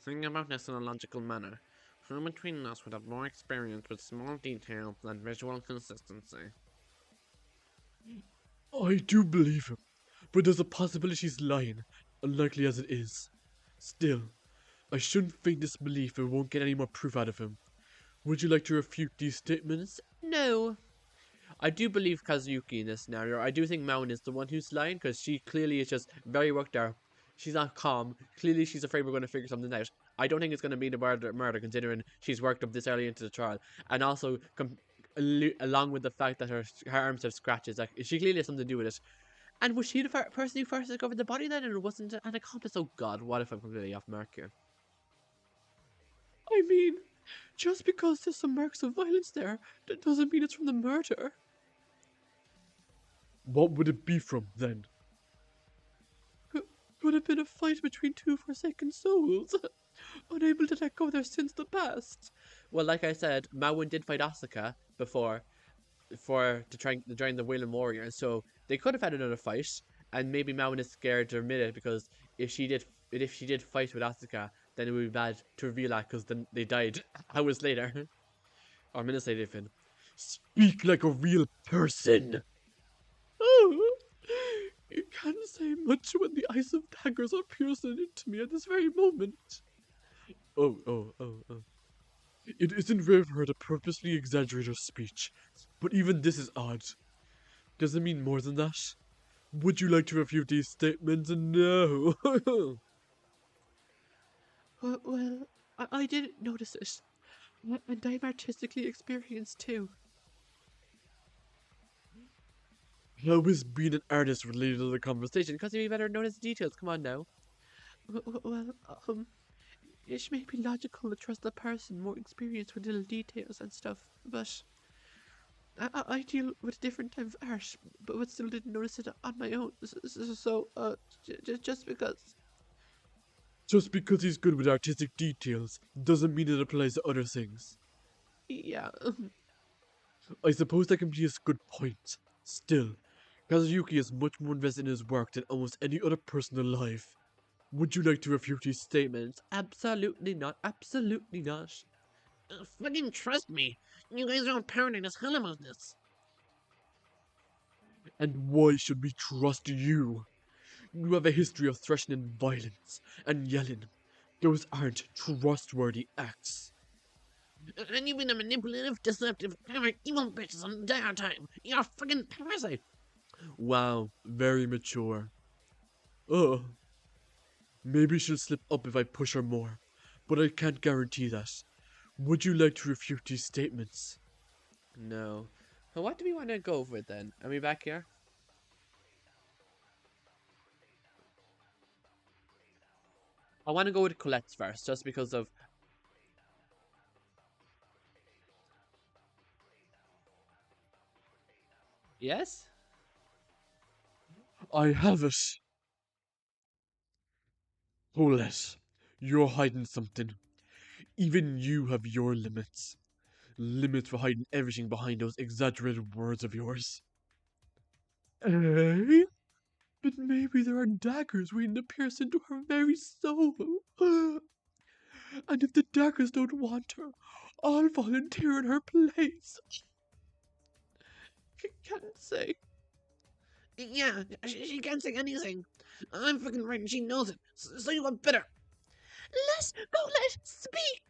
Speaker 3: Think about this in a logical manner. Who between us would have more experience with small details than visual consistency?
Speaker 4: I do believe him, but there's a possibility he's lying, unlikely as it is. Still, I shouldn't feign disbelief if we won't get any more proof out of him. Would you like to refute these statements?
Speaker 1: No. I do believe Kazuki in this scenario. I do think Maun is the one who's lying, because she clearly is just very worked up. She's not calm. Clearly she's afraid we're going to figure something out. I don't think it's going to be the murder considering she's worked up this early into the trial. And also, along with the fact that her arms have scratches, like, she clearly has something to do with it. And was she the person who first discovered the body then, or wasn't it an accomplice? Oh god, what if I'm completely off mark here?
Speaker 4: I mean, just because there's some marks of violence there, that doesn't mean it's from the murder. What would it be from, then? Could have been a fight between two forsaken souls, unable to let go of their sins of the past.
Speaker 1: Well, like I said, Maun did fight Asuka before to join the Wailing Warriors, so they could have had another fight, and maybe Maun is scared to admit it because if she did fight with Asuka, then it would be bad to reveal that because then they died hours later, or minutes later even.
Speaker 4: Speak like a real person. Oh, you can't say much when the eyes of daggers are piercing into me at this very moment. Oh. It isn't rare for her to purposely exaggerate her speech, but even this is odd. Does it mean more than that? Would you like to refute these statements? No.
Speaker 1: Well, I didn't notice it, and I'm artistically experienced too.
Speaker 4: How is being an artist related to the conversation?
Speaker 1: Because you better notice details. Come on now. Well, it may be logical to trust a person more experienced with little details and stuff, but I deal with a different type of art, but still didn't notice it on my own. So, just because.
Speaker 4: Just because he's good with artistic details doesn't mean it applies to other things.
Speaker 1: Yeah.
Speaker 4: I suppose that can be a good point. Still, Kazuyuki is much more invested in his work than almost any other person alive. Would you like to refute these statements?
Speaker 1: Absolutely not. Absolutely not.
Speaker 2: Fucking trust me. You guys are all paranoid as hell about this.
Speaker 4: And why should we trust you? You have a history of threatening violence and yelling. Those aren't trustworthy acts.
Speaker 2: And you've been a manipulative, deceptive, clever, evil bitch this entire time. You're a fucking parasite.
Speaker 4: Wow, very mature. Ugh. Maybe she'll slip up if I push her more, but I can't guarantee that. Would you like to refute these statements?
Speaker 1: No. Well, what do we want to go with then? Are we back here? I want to go with Colette's first, just because of... Yes?
Speaker 4: I have it. Colette, you're hiding something. Even you have your limits. Limits for hiding everything behind those exaggerated words of yours. Eh? But maybe there are daggers waiting to pierce into her very soul. And if the daggers don't want her, I'll volunteer in her place. Can't say.
Speaker 2: Yeah, she can't say anything. I'm fucking right and she knows it. So you got better. Let speak!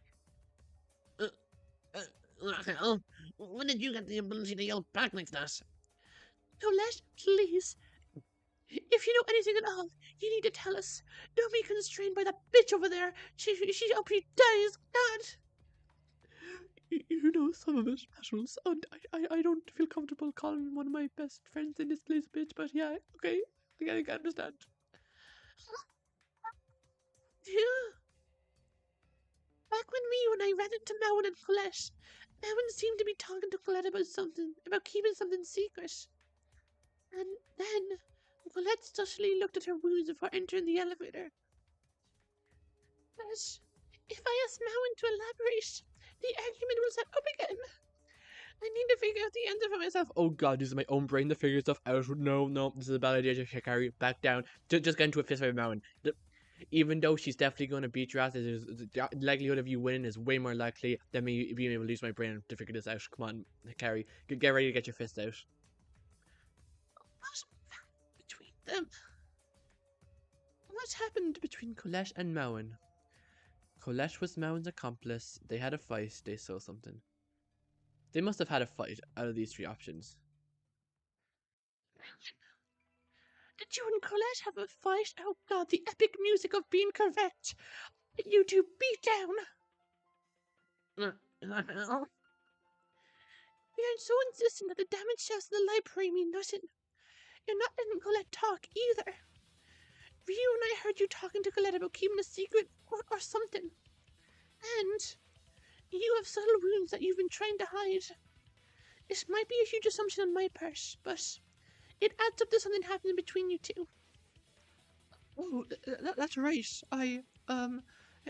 Speaker 2: Hell, when did you get the ability to yell back like that?
Speaker 5: Colette, please. If you know anything at all, you need to tell us. Don't be constrained by that bitch over there. She hope she dies. God.
Speaker 4: You know some of his specials, and I don't feel comfortable calling one of my best friends in this place a bitch, but yeah, okay, I can understand.
Speaker 5: Back when I ran into Mowen and Colette, Mowen seemed to be talking to Colette about something, about keeping something secret. And then Colette subtly looked at her wounds before entering the elevator. But if I ask Mowen to elaborate, the argument will set up again. I need to figure out the answer for myself.
Speaker 1: Oh god, using my own brain to figure stuff out. No, this is a bad idea. Just carry back down. Just get into a fist fight with Mountain. Even though she's definitely going to beat your ass, the likelihood of you winning is way more likely than me being able to use my brain to figure this out. Come on, Carrie. Get ready to get your fist out.
Speaker 5: What between them?
Speaker 1: What happened between Colette and Mowen? Colette was Mowen's accomplice. They had a fight. They saw something. They must have had a fight out of these three options.
Speaker 5: Did you and Colette have a fight? Oh god, the epic music of being correct. You two beat down. You're so insistent that the damaged shelves in the library mean nothing. You're not letting Colette talk either. Ryu and I heard you talking to Colette about keeping a secret or something. And you have subtle wounds that you've been trying to hide. This might be a huge assumption on my part, but it adds up to something happening between you two.
Speaker 1: Oh, that's right. I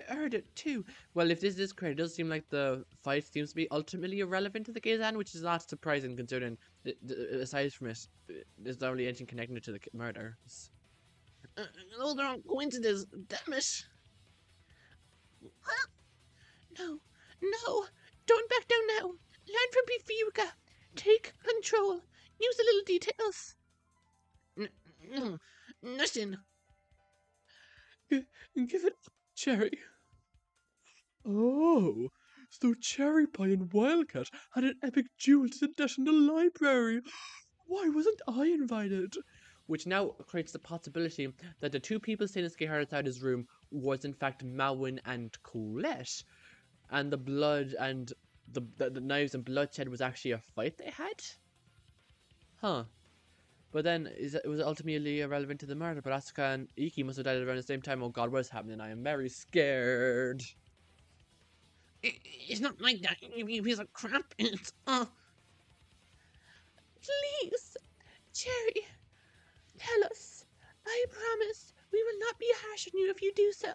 Speaker 1: heard it too. Well, if this is correct, it does seem like the fight seems to be ultimately irrelevant to the Gazan, which is not surprising considering, aside from it, there's not really anything connected to the murder.
Speaker 2: Those are all coincidences. Damn it.
Speaker 5: No, don't back down now. Learn from Pifuka. Take control. Use the little details.
Speaker 2: No, nothing.
Speaker 4: Give it up, Cherry. Oh, so Cherry Pie and Wildcat had an epic duel to the death in the library. Why wasn't I invited?
Speaker 1: Which now creates the possibility that the two people staying scared outside his room was in fact Malwyn and Colette, and the blood and the knives and bloodshed was actually a fight they had? Huh. But then, it was ultimately irrelevant to the murder, but Asuka and Ikki must have died around the same time. Oh god, what is happening? I am very scared.
Speaker 2: It's not like that, you piece of crap. It's,
Speaker 5: Please, Cherry, tell us. I promise we will not be harsh on you if you do so.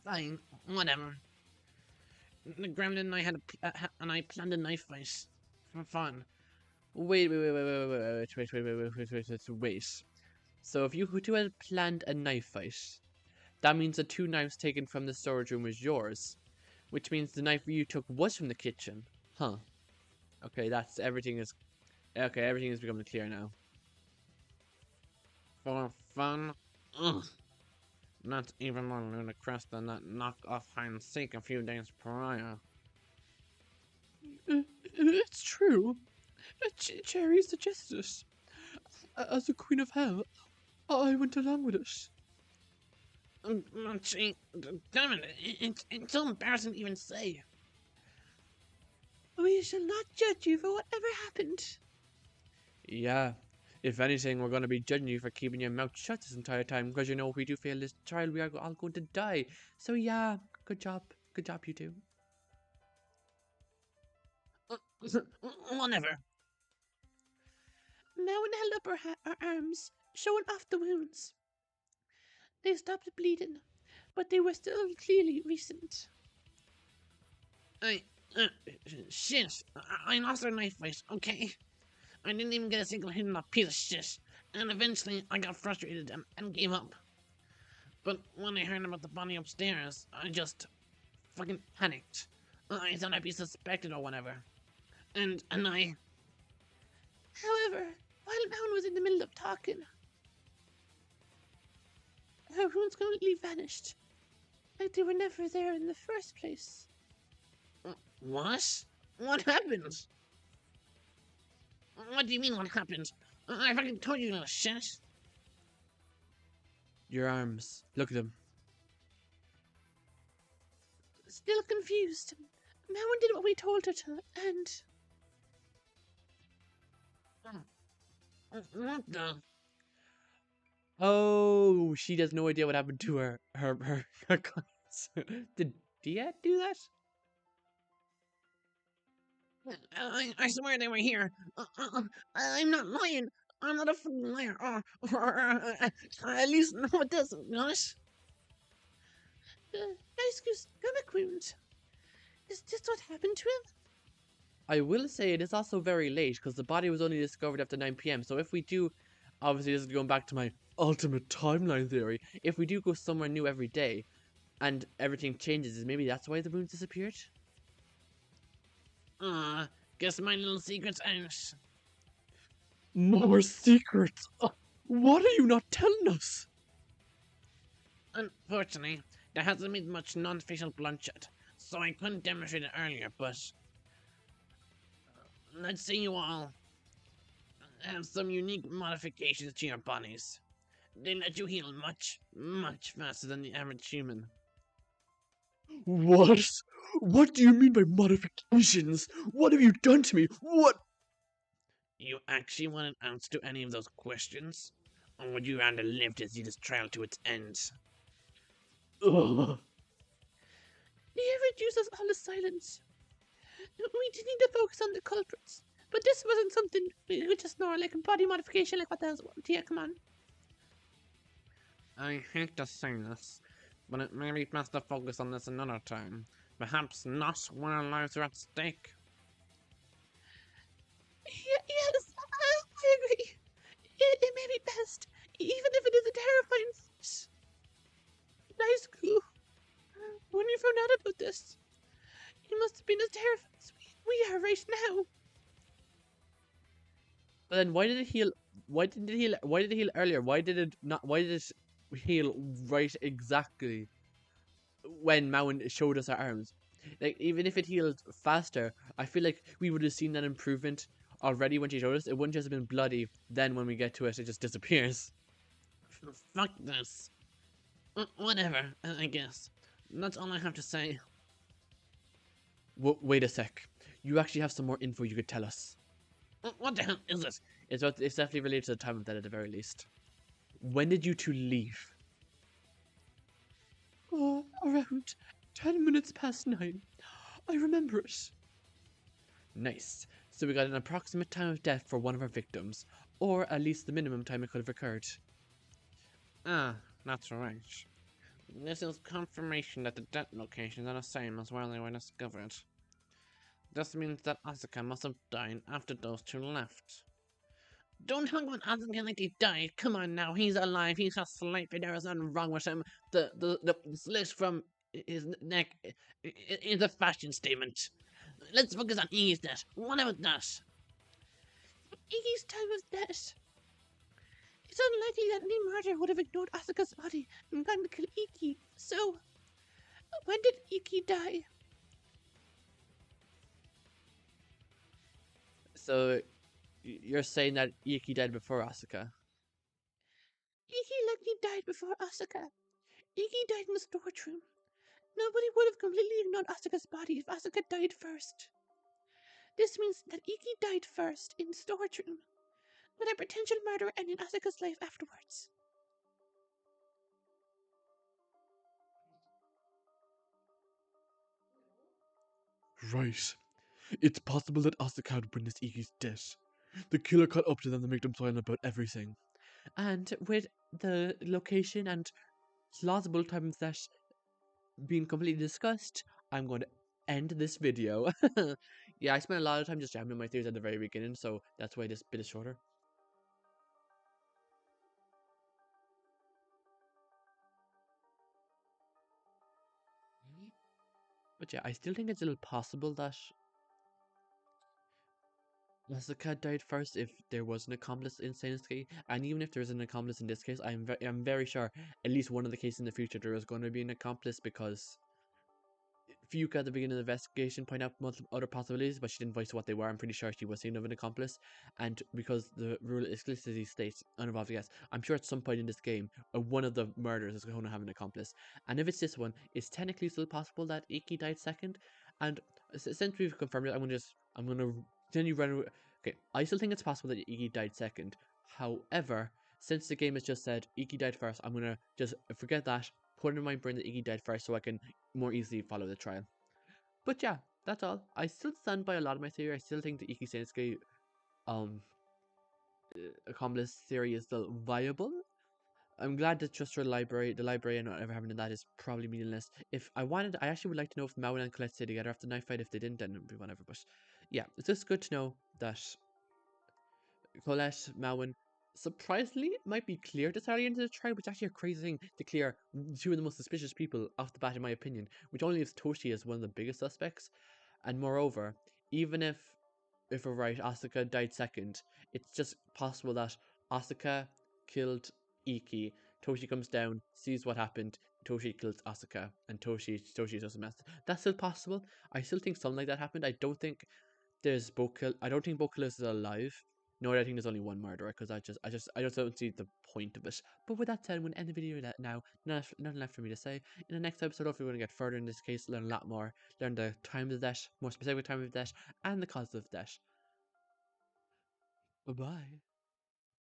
Speaker 2: Fine, whatever. The Gremlin and I had I planned a knife fight for fun.
Speaker 1: Wait. So if you two had planned a knife fight, that means the 2 knives taken from the storage room was yours. Which means the knife you took was from the kitchen. Huh. Okay, everything is becoming clear now.
Speaker 3: For fun? Ugh. Not even more ludicrous than that knock-off hide-and-seek a few days prior.
Speaker 4: It's true. Cherry suggested it. As the Queen of Hell, I went along with it.
Speaker 2: Damn it, it's so embarrassing to even say.
Speaker 5: We shall not judge you for whatever happened.
Speaker 1: Yeah. If anything, we're going to be judging you for keeping your mouth shut this entire time, because you know if we do fail this trial, we are all going to die. So yeah, good job. Good job, you two.
Speaker 2: Whatever.
Speaker 5: Mowen held up her arms, showing off the wounds. They stopped bleeding, but they were still clearly recent.
Speaker 2: Shit. I lost our knife fight, okay? I didn't even get a single hit on that piece of shit. And eventually, I got frustrated and gave up. But when I heard about the body upstairs, I just fucking panicked. I thought I'd be suspected or whatever. And I...
Speaker 5: However, while Mowen was in the middle of talking, her wounds completely vanished, like they were never there in the first place.
Speaker 2: What? What happened? What do you mean, what happened? I fucking told you, little shit.
Speaker 1: Your arms. Look at them.
Speaker 5: Still confused, Mowen did what we told her to, and...
Speaker 2: What the?
Speaker 1: Oh, she has no idea what happened to her clients. Did Dia do that?
Speaker 2: I swear they were here. I'm not lying. I'm not a fucking liar. Or at least no, it doesn't, not.
Speaker 5: The nice stomach wound. Is this what happened to him?
Speaker 1: I will say it is also very late because the body was only discovered after 9 p.m. So if we do, obviously this is going back to my ultimate timeline theory, if we do go somewhere new every day and everything changes, maybe that's why the wounds disappeared?
Speaker 2: Guess my little secret's out.
Speaker 4: More secrets. What are you not telling us?
Speaker 2: Unfortunately, there hasn't been much non-facial bloodshed, so I couldn't demonstrate it earlier, but... let's say you all have some unique modifications to your bodies. They let you heal much, much faster than the average human.
Speaker 4: What? What do you mean by modifications? What have you done to me? What?
Speaker 2: You actually want an answer to any of those questions? Or would you rather live to see this trial to its end?
Speaker 4: Ugh.
Speaker 5: He reduced us all to silence. We did need to focus on the culprits, but this wasn't something we could just ignore, like a body modification, like what the hell's what? Yeah, come on.
Speaker 3: I hate to say this, but it may be best to focus on this another time. Perhaps not when our lives are at stake.
Speaker 5: Yes, I agree. It may be best, even if it is a terrifying thought. Nice clue. When you found out about this, you must have been as terrified as we are right now.
Speaker 1: But then why did it heal? Why did it heal earlier? Why did it not? Why did it heal right exactly when Mowen showed us our arms? Like even if it healed faster, I feel like we would have seen that improvement already when she showed us. It wouldn't just have been bloody. Then when we get to it, it just disappears.
Speaker 2: Fuck this. Whatever, I guess. That's all I have to say.
Speaker 1: Wait a sec. You actually have some more info you could tell us.
Speaker 2: What the hell is it?
Speaker 1: It's definitely related to the time of that at the very least. When did you two leave?
Speaker 4: Around 10 minutes past 9. I remember it.
Speaker 1: Nice. So we got an approximate time of death for one of our victims, or at least the minimum time it could have occurred.
Speaker 3: Ah, that's right. This is confirmation that the death locations are the same as where they were discovered. This means that Asuka must have died after those two left.
Speaker 2: Don't talk about Asuka like he died. Come on now, he's alive. He's just sleeping. There is nothing wrong with him. The slit from his neck is a fashion statement. Let's focus on Iggy's death. What about that?
Speaker 5: Iggy's time of death. It's unlikely that any murderer would have ignored Asuka's body and gone to kill Ikki. So, when did Ikki die?
Speaker 1: So, you're saying that Ikki died before Asuka?
Speaker 5: Ikki likely died before Asuka. Ikki died in the storage room. Nobody would have completely ignored Asuka's body if Asuka died first. This means that Ikki died first in the storage room, with a potential murderer ending Asuka's life afterwards.
Speaker 4: Right. It's possible that Asuka had witnessed Ikki's death. The killer caught up to them to make them silent about everything.
Speaker 1: And with the location and plausible time of death being completely discussed, I'm going to end this video. Yeah, I spent a lot of time just jamming my theories at the very beginning, so that's why this bit is shorter. But yeah, I still think it's a little possible that Asuka died first if there was an accomplice in Sainsky, and even if there's an accomplice in this case, I'm very sure at least one of the cases in the future there is going to be an accomplice, because Fuka at the beginning of the investigation pointed out multiple other possibilities, but she didn't voice what they were. I'm pretty sure she was thinking of an accomplice, and because the rule explicitly states uninvolved guess, I'm sure at some point in this game, one of the murderers is going to have an accomplice. And if it's this one, it's technically still possible that Ikki died second. And since we've confirmed it, I'm gonna continue running. Okay, I still think it's possible that Ikki died second. However, since the game has just said Ikki died first, I'm gonna just forget that, put in my brain that Ikki died first, so I can more easily follow the trial. But yeah, that's all. I still stand by a lot of my theory. I still think the Ikki Sensei accomplice theory is still viable. I'm glad that just for the library and whatever happened in that is probably meaningless. If I wanted, I actually would like to know if Mao and Colette stay together after the knife fight. If they didn't, then it'd be whatever. But yeah, it's just good to know that Colette, Mauen, surprisingly, might be cleared this early into the trial, which is actually a crazy thing to clear two of the most suspicious people off the bat, in my opinion, which only leaves Toshi as one of the biggest suspects. And moreover, even if we're right, Asuka died second, it's just possible that Asuka killed Ikki, Toshi comes down, sees what happened, Toshi kills Asuka, and Toshi's just a mess. That's still possible. I still think something like that happened. I don't think I don't think both killers is alive. No, I think there's only one murderer, because I just don't see the point of it. But with that said, I'm going to end the video now. Nothing left for me to say. In the next episode, hopefully we're going to get further in this case, learn a lot more, learn the time of death, more specific time of death, and the cause of death. Bye-bye.